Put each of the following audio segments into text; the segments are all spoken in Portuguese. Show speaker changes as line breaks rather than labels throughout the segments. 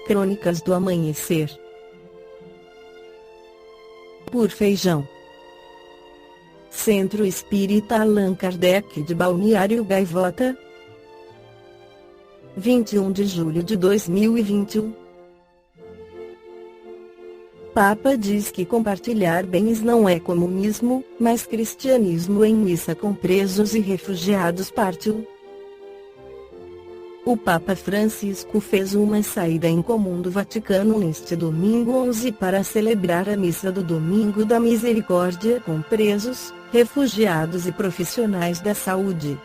Crônicas do Amanhecer. Por Feijão. Centro Espírita Allan Kardec de Balneário Gaivota, 21 de julho de 2021. Papa diz que compartilhar bens não é comunismo, mas cristianismo. Em missa com presos e refugiados. Parte 1. O Papa Francisco fez uma saída em comum do Vaticano neste domingo 11 para celebrar a missa do Domingo da Misericórdia com presos, refugiados e profissionais da saúde.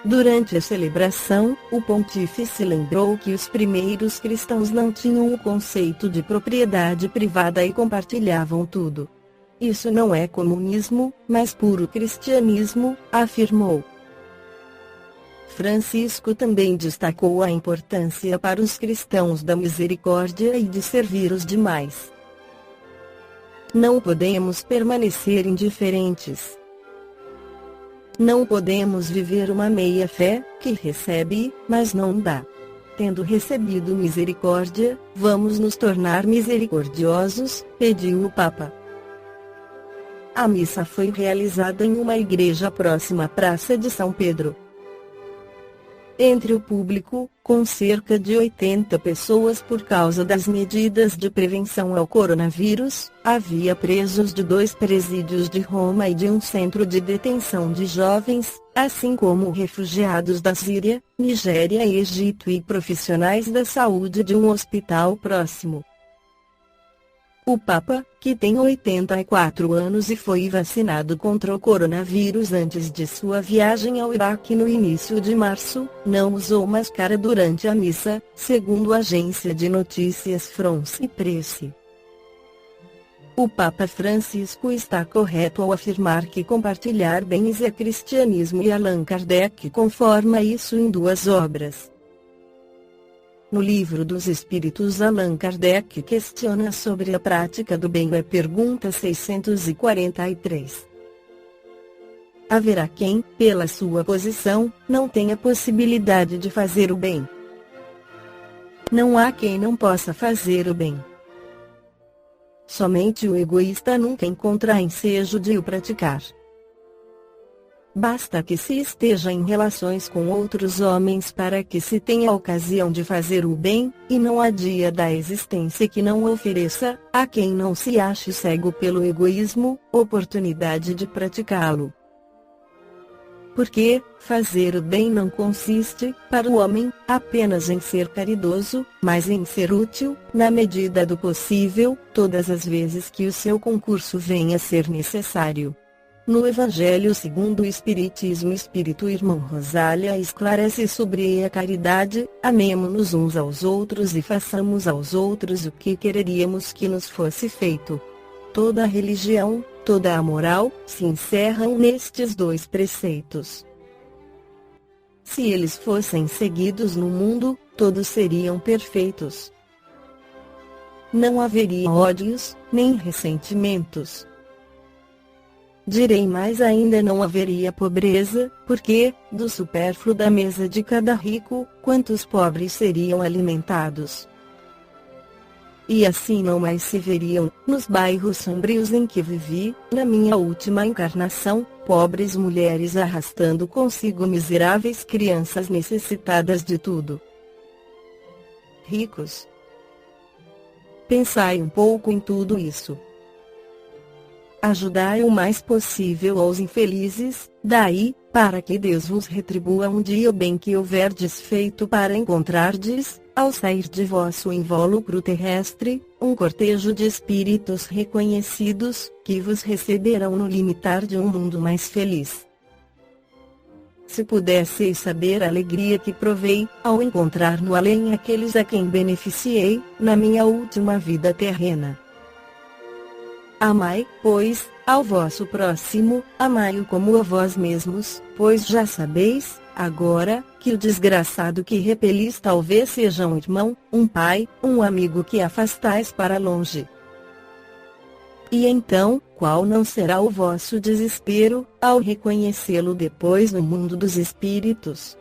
Durante a celebração, o pontífice lembrou que os primeiros cristãos não tinham o conceito de propriedade privada e compartilhavam tudo. Isso não é comunismo, mas puro cristianismo, afirmou. Francisco também destacou a importância para os cristãos da misericórdia e de servir os demais. Não podemos permanecer indiferentes. Não podemos viver uma meia-fé, que recebe, mas não dá. Tendo recebido misericórdia, vamos nos tornar misericordiosos, pediu o Papa. A missa foi realizada em uma igreja próxima à Praça de São Pedro. Entre o público, com cerca de 80 pessoas por causa das medidas de prevenção ao coronavírus, havia presos de 2 presídios de Roma e de um centro de detenção de jovens, assim como refugiados da Síria, Nigéria e Egito e profissionais da saúde de um hospital próximo. O Papa, que tem 84 anos e foi vacinado contra o coronavírus antes de sua viagem ao Iraque no início de março, não usou máscara durante a missa, segundo a agência de notícias France Presse. O Papa Francisco está correto ao afirmar que compartilhar bens é cristianismo e Allan Kardec conforma isso em 2 obras. No Livro dos Espíritos, Allan Kardec questiona sobre a prática do bem. Pergunta 643. Haverá quem, pela sua posição, não tenha possibilidade de fazer o bem. Não há quem não possa fazer o bem. Somente o egoísta nunca encontra ensejo de o praticar. Basta que se esteja em relações com outros homens para que se tenha a ocasião de fazer o bem, e não há dia da existência que não ofereça, a quem não se ache cego pelo egoísmo, oportunidade de praticá-lo. Porque fazer o bem não consiste, para o homem, apenas em ser caridoso, mas em ser útil, na medida do possível, todas as vezes que o seu concurso venha a ser necessário. No Evangelho segundo o Espiritismo, Espírito Irmão Rosália esclarece sobre a caridade: amemo-nos uns aos outros e façamos aos outros o que quereríamos que nos fosse feito. Toda a religião, toda a moral, se encerram nestes 2 preceitos. Se eles fossem seguidos no mundo, todos seriam perfeitos. Não haveria ódios, nem ressentimentos. Direi mais ainda, não haveria pobreza, porque, do supérfluo da mesa de cada rico, quantos pobres seriam alimentados? E assim não mais se veriam, nos bairros sombrios em que vivi, na minha última encarnação, pobres mulheres arrastando consigo miseráveis crianças necessitadas de tudo. Ricos. Pensai um pouco em tudo isso. Ajudai o mais possível aos infelizes, daí, para que Deus vos retribua um dia o bem que houverdes feito, para encontrardes, ao sair de vosso invólucro terrestre, um cortejo de espíritos reconhecidos, que vos receberão no limitar de um mundo mais feliz. Se pudesseis saber a alegria que provei, ao encontrar no além aqueles a quem beneficiei, na minha última vida terrena. Amai, pois, ao vosso próximo, amai-o como a vós mesmos, pois já sabeis, agora, que o desgraçado que repelis talvez seja um irmão, um pai, um amigo que afastais para longe. E então, qual não será o vosso desespero, ao reconhecê-lo depois no mundo dos espíritos?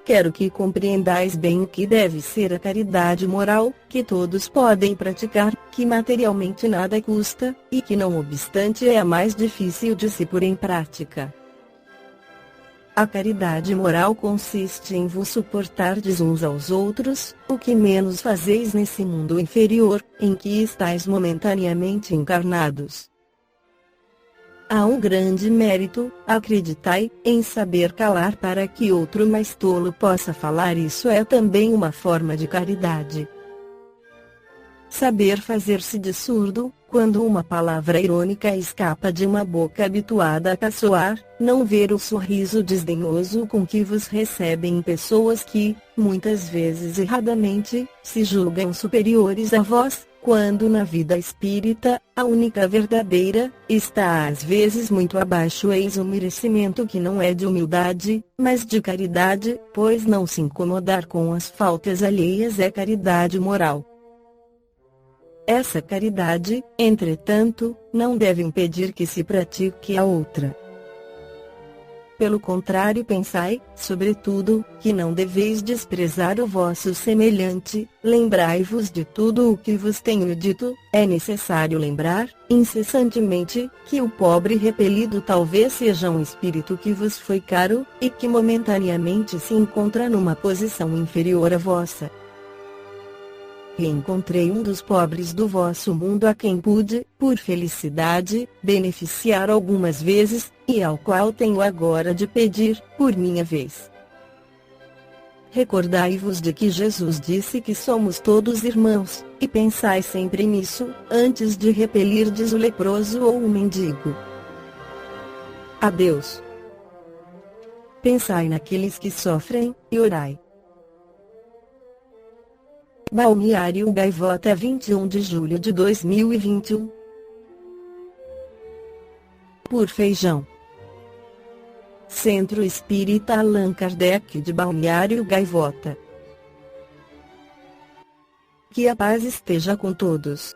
quero que compreendais bem o que deve ser a caridade moral, que todos podem praticar, que materialmente nada custa, e que não obstante é a mais difícil de se pôr em prática. A caridade moral consiste em vos suportardes uns aos outros, o que menos fazeis nesse mundo inferior, em que estáis momentaneamente encarnados. Há um grande mérito, acreditai, em saber calar para que outro mais tolo possa falar. Isso é também uma forma de caridade. Saber fazer-se de surdo, quando uma palavra irônica escapa de uma boca habituada a caçoar, não ver o sorriso desdenhoso com que vos recebem pessoas que, muitas vezes erradamente, se julgam superiores a vós, quando na vida espírita, a única verdadeira, está às vezes muito abaixo. Eis um merecimento que não é de humildade, mas de caridade, pois não se incomodar com as faltas alheias é caridade moral. Essa caridade, entretanto, não deve impedir que se pratique a outra. Pelo contrário, pensai, sobretudo, que não deveis desprezar o vosso semelhante. Lembrai-vos de tudo o que vos tenho dito. É necessário lembrar, incessantemente, que o pobre repelido talvez seja um espírito que vos foi caro, e que momentaneamente se encontra numa posição inferior à vossa. Reencontrei um dos pobres do vosso mundo a quem pude, por felicidade, beneficiar algumas vezes, e ao qual tenho agora de pedir, por minha vez. Recordai-vos de que Jesus disse que somos todos irmãos, e pensai sempre nisso, antes de repelirdes o leproso ou o mendigo. Adeus. Pensai naqueles que sofrem, e orai. Balneário Gaivota, 21 de julho de 2021. Por Feijão. Centro Espírita Allan Kardec de Balneário Gaivota. Que a paz esteja com todos.